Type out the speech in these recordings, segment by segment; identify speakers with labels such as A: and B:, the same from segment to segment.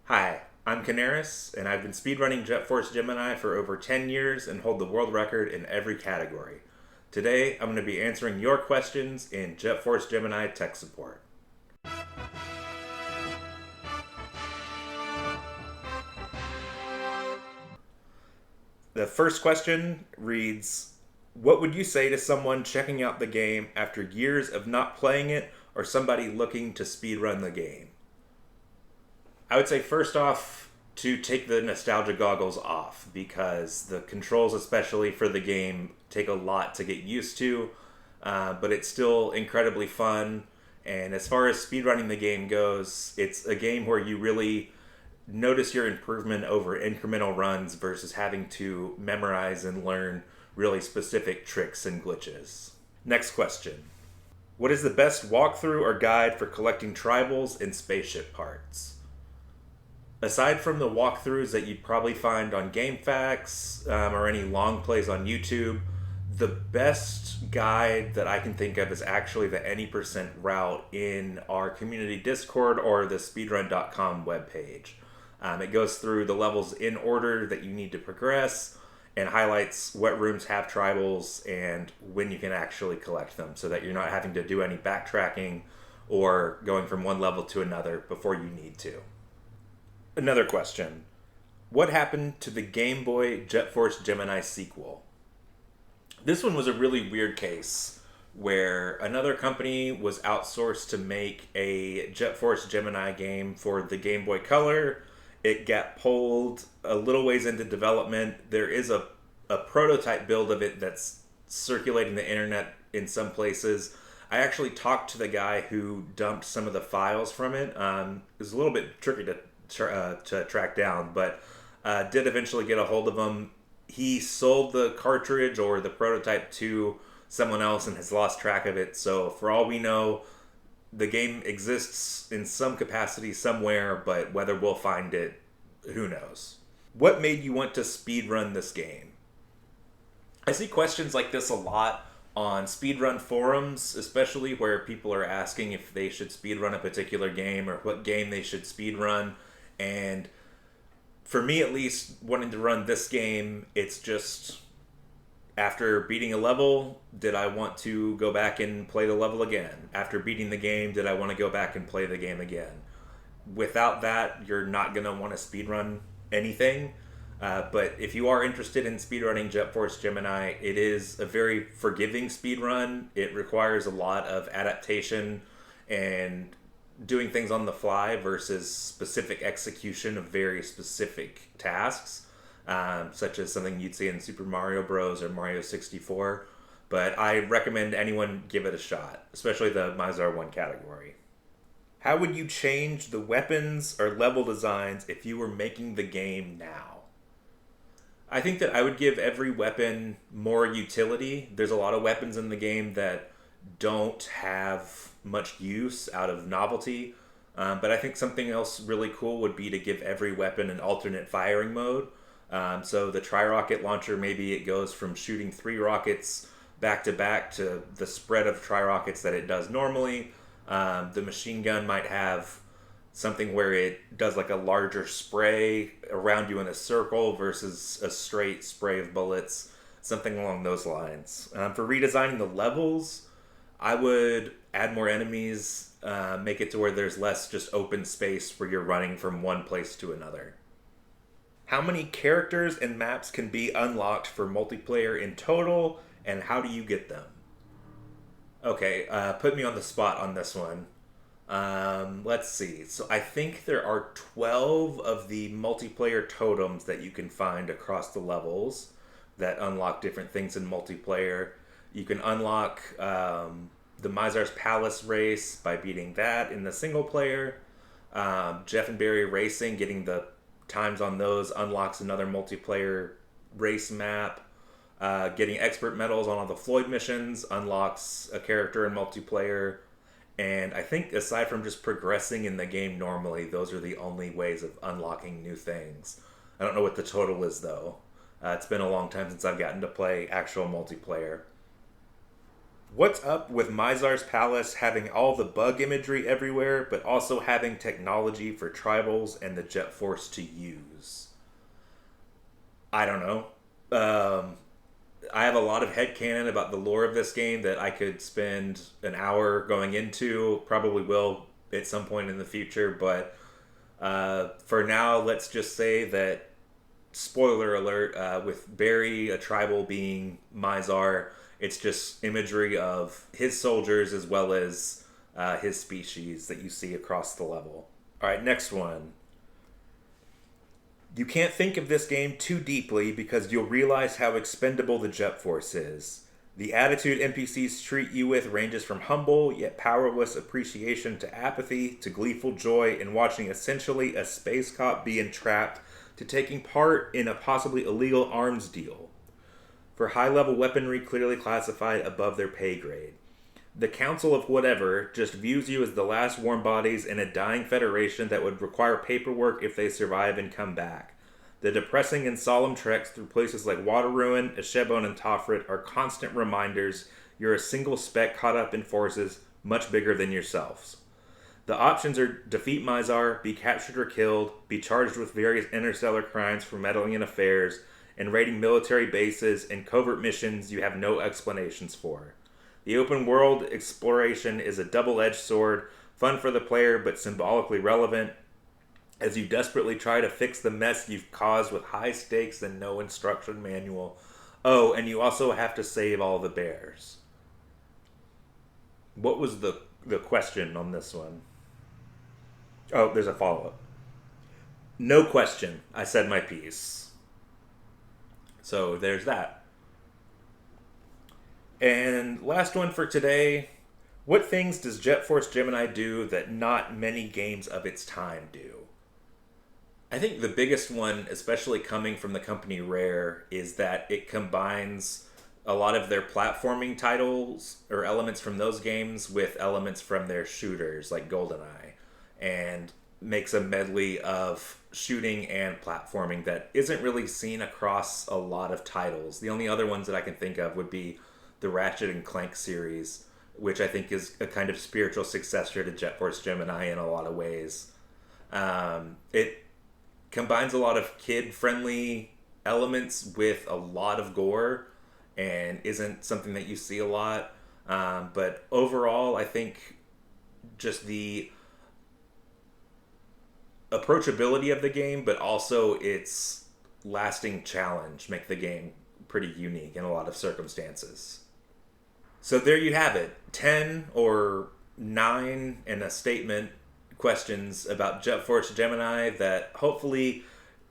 A: Hi, I'm Caneras, and I've been speedrunning Jet Force Gemini for over 10 years and hold the world record in every category. Today, I'm going to be answering your questions in Jet Force Gemini tech support. The first question reads, what would you say to someone checking out the game after years of not playing it or somebody looking to speedrun the game? I would say first off to take the nostalgia goggles off because the controls, especially for the game, take a lot to get used to, but it's still incredibly fun. And as far as speedrunning the game goes, it's a game where you really notice your improvement over incremental runs versus having to memorize and learn really specific tricks and glitches. Next question. What is the best walkthrough or guide for collecting tribals and spaceship parts? Aside from the walkthroughs that you'd probably find on GameFAQs or any long plays on YouTube, the best guide that I can think of is actually the any percent route in our community Discord or the speedrun.com webpage. It goes through the levels in order that you need to progress and highlights what rooms have tribals and when you can actually collect them so that you're not having to do any backtracking or going from one level to another before you need to. Another question. What happened to the Game Boy Jet Force Gemini sequel? This one was a really weird case where another company was outsourced to make a Jet Force Gemini game for the Game Boy Color. It got pulled a little ways into development. There is a prototype build of it that's circulating the internet in some places. I actually talked to the guy who dumped some of the files from it. It was a little bit tricky to track down, but did eventually get a hold of him. He sold the cartridge or the prototype to someone else and has lost track of it. So for all we know, the game exists in some capacity somewhere, but whether we'll find it, who knows. What made you want to speedrun this game? I see questions like this a lot on speedrun forums, especially where people are asking if they should speedrun a particular game or what game they should speedrun. And for me, at least, wanting to run this game, it's just after beating a level, did I want to go back and play the level again? After beating the game, did I want to go back and play the game again? Without that, you're not going to want to speedrun anything. But if you are interested in speedrunning Jet Force Gemini, it is a very forgiving speedrun. It requires a lot of adaptation and doing things on the fly versus specific execution of very specific tasks, such as something you'd see in Super Mario Bros. Or Mario 64. But I recommend anyone give it a shot, especially the Mizar 1 category. How would you change the weapons or level designs if you were making the game now? I think that I would give every weapon more utility. There's a lot of weapons in the game that don't have much use out of novelty. But I think something else really cool would be to give every weapon an alternate firing mode. So the tri-rocket launcher, maybe it goes from shooting 3 rockets back to back to the spread of tri-rockets that it does normally. The machine gun might have something where it does like a larger spray around you in a circle versus a straight spray of bullets, something along those lines. For redesigning the levels, I would add more enemies, make it to where there's less just open space where you're running from one place to another. How many characters and maps can be unlocked for multiplayer in total, and how do you get them? Okay, put me on the spot on this one. Let's see. So I think there are 12 of the multiplayer totems that you can find across the levels that unlock different things in multiplayer. You can unlock the Mizar's Palace race by beating that in the single player. Jeff and Barry Racing, getting the times on those unlocks another multiplayer race map. Getting expert medals on all the Floyd missions unlocks a character in multiplayer. And I think aside from just progressing in the game normally, those are the only ways of unlocking new things. I don't know what the total is, though. It's been a long time since I've gotten to play actual multiplayer. What's up with Mizar's Palace having all the bug imagery everywhere, but also having technology for tribals and the Jet Force to use? I don't know. I have a lot of headcanon about the lore of this game that I could spend an hour going into. Probably will at some point in the future, but for now, let's just say that, spoiler alert, with Barry, a tribal being Mizar, it's just imagery of his soldiers as well as his species that you see across the level. All right, next one. You can't think of this game too deeply because you'll realize how expendable the Jet Force is. The attitude NPCs treat you with ranges from humble yet powerless appreciation to apathy to gleeful joy in watching essentially a space cop be entrapped to taking part in a possibly illegal arms deal for high-level weaponry clearly classified above their pay grade. The Council of Whatever just views you as the last warm bodies in a dying federation that would require paperwork if they survive and come back. The depressing and solemn treks through places like Waterruin, Eshebon, and Tofrit are constant reminders you're a single speck caught up in forces much bigger than yourselves. The options are defeat Mizar, be captured or killed, be charged with various interstellar crimes for meddling in affairs, and raiding military bases and covert missions you have no explanations for. The open world exploration is a double-edged sword, fun for the player but symbolically relevant, as you desperately try to fix the mess you've caused with high stakes and no instruction manual. Oh, and you also have to save all the bears. What was the question on this one? Oh, there's a follow-up. No question. I said my piece. So there's that. And last one for today. What things does Jet Force Gemini do that not many games of its time do? I think the biggest one, especially coming from the company Rare, is that it combines a lot of their platforming titles or elements from those games with elements from their shooters like GoldenEye, and makes a medley of shooting and platforming that isn't really seen across a lot of titles. The only other ones that I can think of would be the Ratchet and Clank series, which I think is a kind of spiritual successor to Jet Force Gemini in a lot of ways. It combines a lot of kid-friendly elements with a lot of gore and isn't something that you see a lot. But overall, I think just the approachability of the game, but also its lasting challenge, make the game pretty unique in a lot of circumstances. So there you have it. 10 or 9 and a statement questions about Jet Force Gemini that hopefully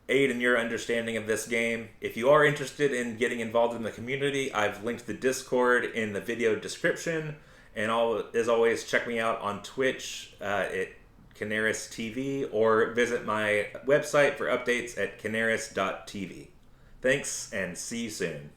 A: aid in your understanding of this game. If you are interested in getting involved in the community, I've linked the Discord in the video description. And as always, check me out on Twitch at Caneras TV, or visit my website for updates at caneras.tv. Thanks, and see you soon.